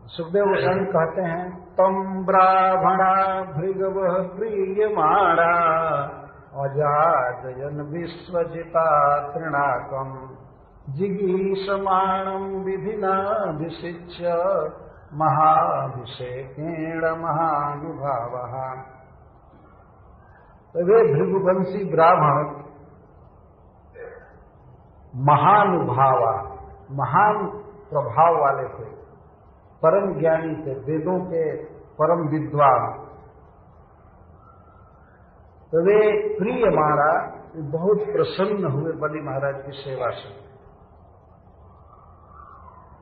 सुखदेव गोस्वामी कहते हैं, तम ब्राह्मणा भृगवः प्रीयमाणा अजाजयन् विश्वजिता तृणाकम् जिगीषमाणं विधिना विशिच्य महाभिषेकेण महानुभावः। तो वे भृगुवंशी ब्राह्मण महानुभावा, महान प्रभाव वाले थे, परम ज्ञानी थे, वेदों के परम विद्वान। तो वे प्रिय मारा, बहुत प्रसन्न हुए बलि महाराज की सेवा से।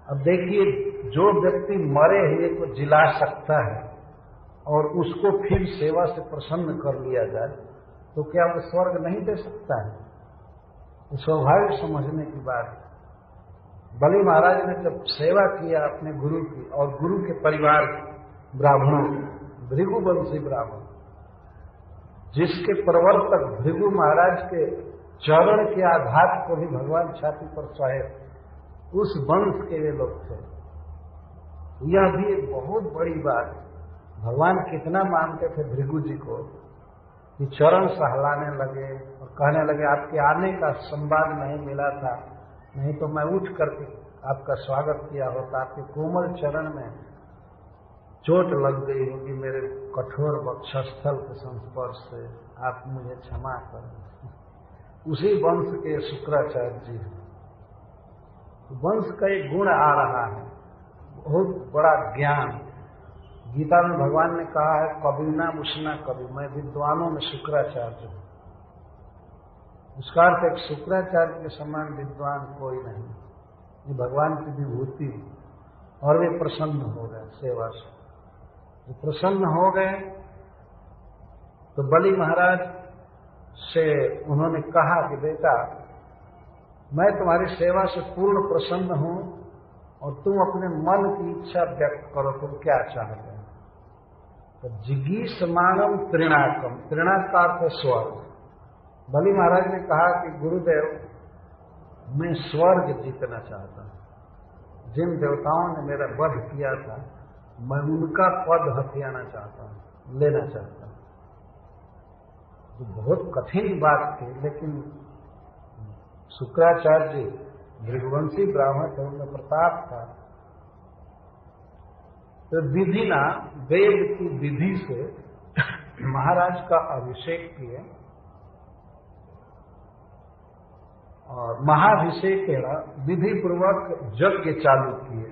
अब देखिए, जो व्यक्ति मरे हुए को जिला सकता है और उसको फिर सेवा से प्रसन्न कर लिया जाए, तो क्या वो स्वर्ग नहीं दे सकता है? ये स्वाभाविक समझने की बात है। बलि महाराज ने जब सेवा किया अपने गुरु की और गुरु के परिवार ब्राह्मणों की, भृगुवंशी ब्राह्मण, जिसके प्रवर्तक भृगु महाराज के चरण के आघात को भी भगवान छाती पर सहे, उस वंश के वे लोग थे। यह भी एक बहुत बड़ी बात। भगवान कितना मानते थे भृगु जी को कि चरण सहलाने लगे और कहने लगे, आपके आने का संवाद नहीं मिला था, नहीं तो मैं उठ करके आपका स्वागत किया होता। आपके कोमल चरण में चोट लग गई होगी मेरे कठोर वक्षस्थल के संस्पर्श से, आप मुझे क्षमा करें। उसी वंश के शुक्राचार्य जी हैं। वंश का एक गुण आ रहा है, बहुत बड़ा ज्ञान। गीता में भगवान ने कहा है, कबीना मुशना कवि, मैं विद्वानों में शुक्राचार्य हूं। उसका अर्थ एक शुक्राचार्य के समान विद्वान कोई नहीं। ये भगवान की विभूति। और वे प्रसन्न हो गए सेवा से। वो प्रसन्न हो गए तो बलि महाराज से उन्होंने कहा कि बेटा, मैं तुम्हारी सेवा से पूर्ण प्रसन्न हूं और तुम अपने मन की इच्छा व्यक्त करो, तुम क्या चाहते हैं। तो जिगीषमाणम तृणाकम, तृणाक का अर्थ है स्वर्ग। बलि महाराज ने कहा कि गुरुदेव, मैं स्वर्ग जीतना चाहता हूं। जिन देवताओं ने मेरा वध किया था, मैं उनका पद हथियाना चाहता हूं, लेना चाहता हूं। तो बहुत कठिन बात थी, लेकिन शुक्राचार्य जी भृगुवंशी ब्राह्मण थे, उनमें प्रताप था। तो विधि ना, वेद की विधि से महाराज का अभिषेक किए और महाभिषेक विधि पूर्वक यज्ञ चालू किए।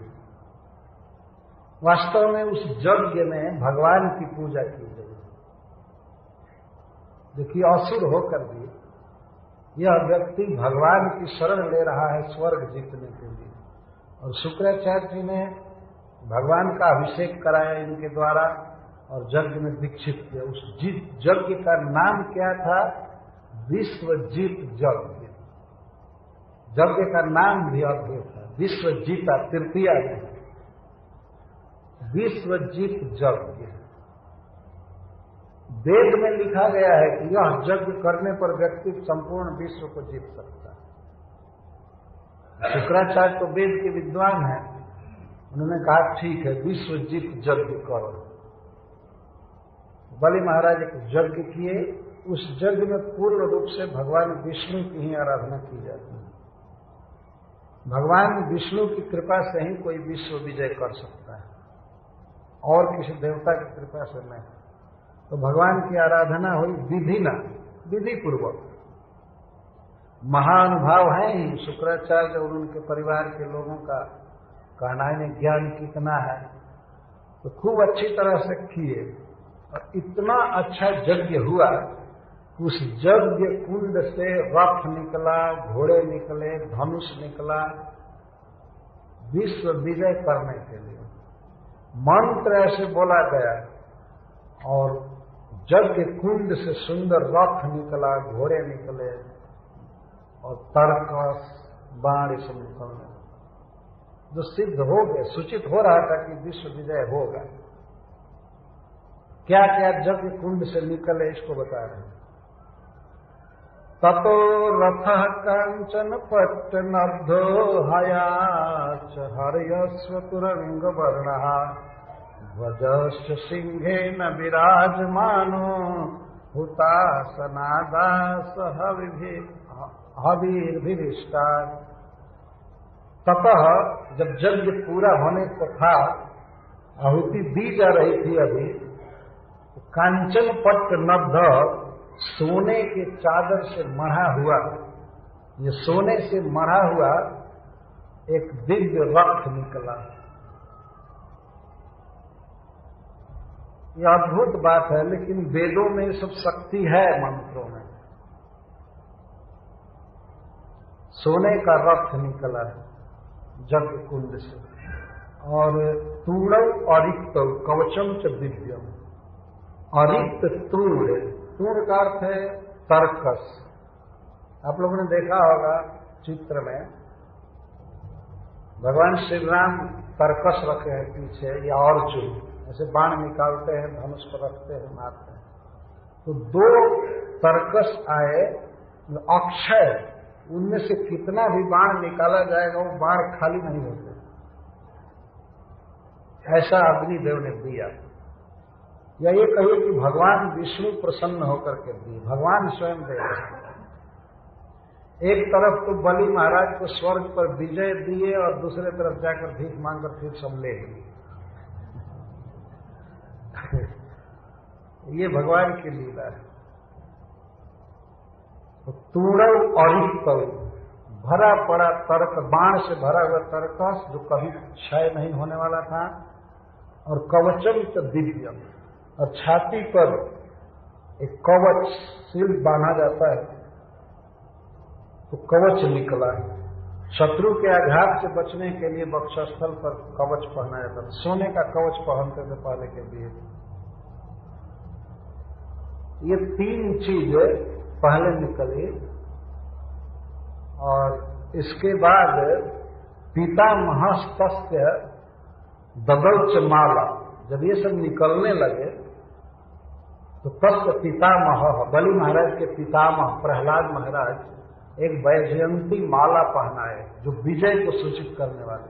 वास्तव में उस यज्ञ में भगवान की पूजा की गई। देखिए, असुर होकर भी यह व्यक्ति भगवान की शरण ले रहा है स्वर्ग जीतने के लिए। और शुक्राचार्य जी ने भगवान का अभिषेक कराया इनके द्वारा और यज्ञ में दीक्षित किया। उस यज्ञ का नाम क्या था? विश्वजीत यज्ञ। यज्ञ का नाम भी अद्भुत है, विश्वजीता, तृतीया में विश्वजीत यज्ञ। वेद में लिखा गया है कि यह यज्ञ करने पर व्यक्ति संपूर्ण विश्व को जीत सकता है। शुक्राचार्य तो वेद के विद्वान हैं, उन्होंने कहा ठीक है, विश्वजीत यज्ञ करो। बलि महाराज एक यज्ञ किए। उस यज्ञ में पूर्ण रूप से भगवान विष्णु की ही आराधना की जाती है। भगवान विष्णु की कृपा से ही कोई विश्व विजय कर सकता है, और किसी देवता की कृपा से नहीं। तो भगवान की आराधना हुई विधि ना, विधि पूर्वक। महानुभाव है ही शुक्राचार्य और उनके परिवार के लोगों का कहना है ज्ञान कितना है, तो खूब अच्छी तरह से किए। और इतना अच्छा यज्ञ हुआ, उस यज्ञ कुंड से रथ निकला, घोड़े निकले, धनुष निकला, विश्व विजय करने के लिए मंत्र ऐसे बोला गया। और यज्ञ कुंड से सुंदर रथ निकला, घोड़े निकले और तर्कस, बाण सब निकलने, जो सिद्ध हो गए। सूचित हो रहा था कि विश्व विजय होगा। क्या क्या यज्ञ कुंड से निकले इसको बता रहे हैं। ततो रथः कांचन पट्टनद्धो हयाच हर्यस्व तुरंगवर्णः ध्वजश्च सिंहेन विराजमानो हुतासनादास हवीर्भिरिष्टा। ततः जब यज्ञ पूरा होने को था, आहुति दी जा रही थी अभी, तो कांचन पट्ट नद्ध, सोने के चादर से मढ़ा हुआ, ये सोने से मढ़ा हुआ एक दिव्य रथ निकला। यह अद्भुत बात है, लेकिन वेदों में सब शक्ति है, मंत्रों में। सोने का रथ निकला है यज्ञ कुंड से, और तूणव अरिक्त कवचम च दिव्यम। अरिक्त तूण, तूण का अर्थ है तरकस। आप लोगों ने देखा होगा चित्र में, भगवान श्री राम तरकस रखे हैं पीछे, या अर्जुन ऐसे बाण निकालते हैं, धनुष पर रखते हैं, मारते हैं। तो दो तरकस आए अक्षय, उनमें से कितना भी बाण निकाला जाएगा वो बाण खाली नहीं होते, ऐसा अग्निदेव ने दिया। या ये कहिए कि भगवान विष्णु प्रसन्न होकर के दिए, भगवान स्वयं दे। एक तरफ तो बलि महाराज को स्वर्ग पर विजय दिए और दूसरे तरफ जाकर भीख मांगकर फिर सब ले लिए। ये भगवान की लीला है। तो तूणव अरिक्तव, भरा पड़ा तर्क, बाण से भरा हुआ तर्कस जो कभी क्षय नहीं होने वाला था, और कवचम च दिव्यम, और छाती पर एक कवच शील्ड बांधा जाता है, तो कवच निकला। शत्रु के आघात से बचने के लिए वक्षस्थल पर कवच पहना जाता था, सोने का कवच पहनते थे पहले के लिए। ये तीन चीजें पहले निकली, और इसके बाद पितामहस्तस्य ददौच माला। जब ये सब निकलने लगे तो तस्य पितामह, बलि महाराज के पितामह प्रहलाद महाराज एक वैजयंती माला पहनाए जो विजय को सूचित करने वाले।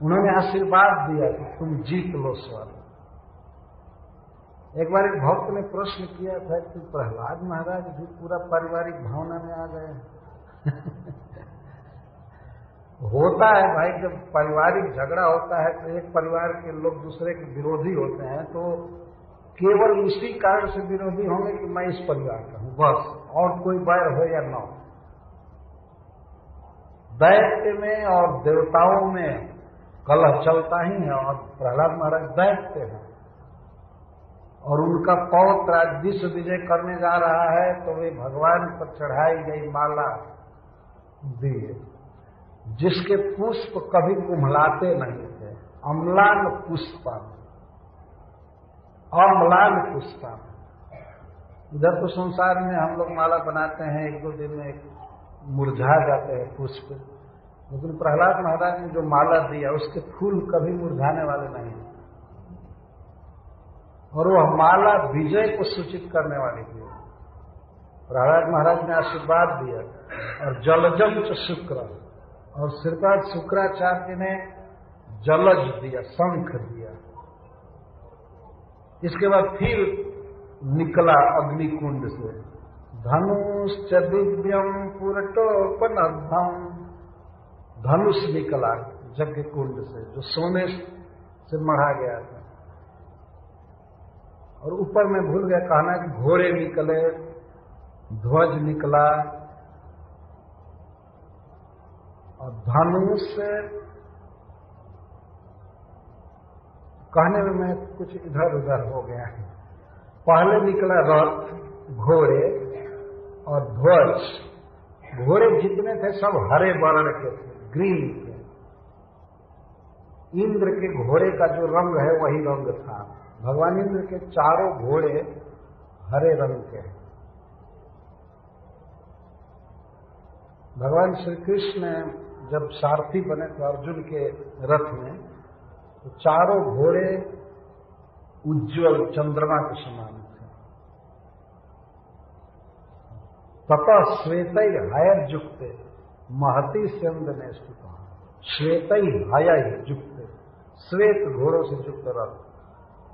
उन्होंने आशीर्वाद दिया कि तुम जीत लो स्वर्ग। एक बार एक भक्त ने प्रश्न किया था कि प्रहलाद महाराज भी पूरा पारिवारिक भावना में आ गए। होता है भाई, जब पारिवारिक झगड़ा होता है तो एक परिवार के लोग दूसरे के विरोधी होते हैं, तो केवल इसी कारण से विरोधी होंगे कि मैं इस परिवार का हूं बस, और कोई बैर हो या न हो। दैत्य में और देवताओं में कलह चलता ही है, और प्रहलाद महाराज दैत्य हैं, और उनका पौत्र आज विश्व विजय करने जा रहा है, तो वे भगवान पर चढ़ाई गई माला दिए, जिसके पुष्प कभी कुम्हलाते नहीं थे। अम्लान पुष्पम, अम्लान पुष्पम। इधर तो संसार में हम लोग माला बनाते हैं, एक दो दिन में मुरझा जाते हैं पुष्प, लेकिन प्रहलाद महाराज ने जो माला दिया उसके फूल कभी मुरझाने वाले नहीं, और वह माला विजय को सूचित करने वाली थी। प्रहलाद महाराज ने आशीर्वाद दिया, और जलजम च शुक्र, और श्रीपाद शुक्राचार्य ने जलज दिया, शंख दिया। इसके बाद फिर निकला अग्निकुंड से धनुष दिव्यम पुरटोपनद्धम, धनुष निकला यज्ञ कुंड से जो सोने से मढ़ा गया था। और ऊपर में भूल गया कहना कि घोड़े निकले, ध्वज निकला, और धनुष कहने में मैं कुछ इधर उधर हो गया है। पहले निकला रथ, घोड़े और ध्वज। घोड़े जितने थे सब हरे वर्ण के थे, ग्रीन के। इंद्र के घोड़े का जो रंग है वही रंग था। भगवान इंद्र के चारों घोड़े हरे रंग के हैं। भगवान श्री कृष्ण जब सारथी बने थे अर्जुन के रथ में, तो चारों घोड़े उज्ज्वल चंद्रमा के समान थे। ततः श्वेतई हय जुक्ते महती स्यंदने स्थित। श्वेतई हय जुक्ते, श्वेत घोड़ों से युक्त रथ।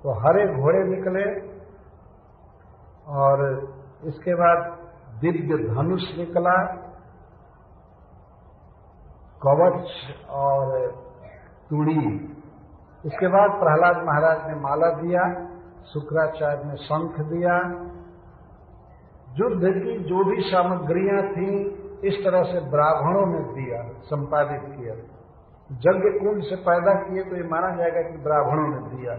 तो हरे घोड़े निकले और इसके बाद दिव्य धनुष निकला, कवच और तुड़ी। इसके बाद प्रहलाद महाराज ने माला दिया, शुक्राचार्य ने शंख दिया। युद्ध की जो भी सामग्रियां थी इस तरह से ब्राह्मणों ने दिया, संपादित किया। यज्ञ कुंड से पैदा किए तो ये माना जाएगा कि ब्राह्मणों ने दिया।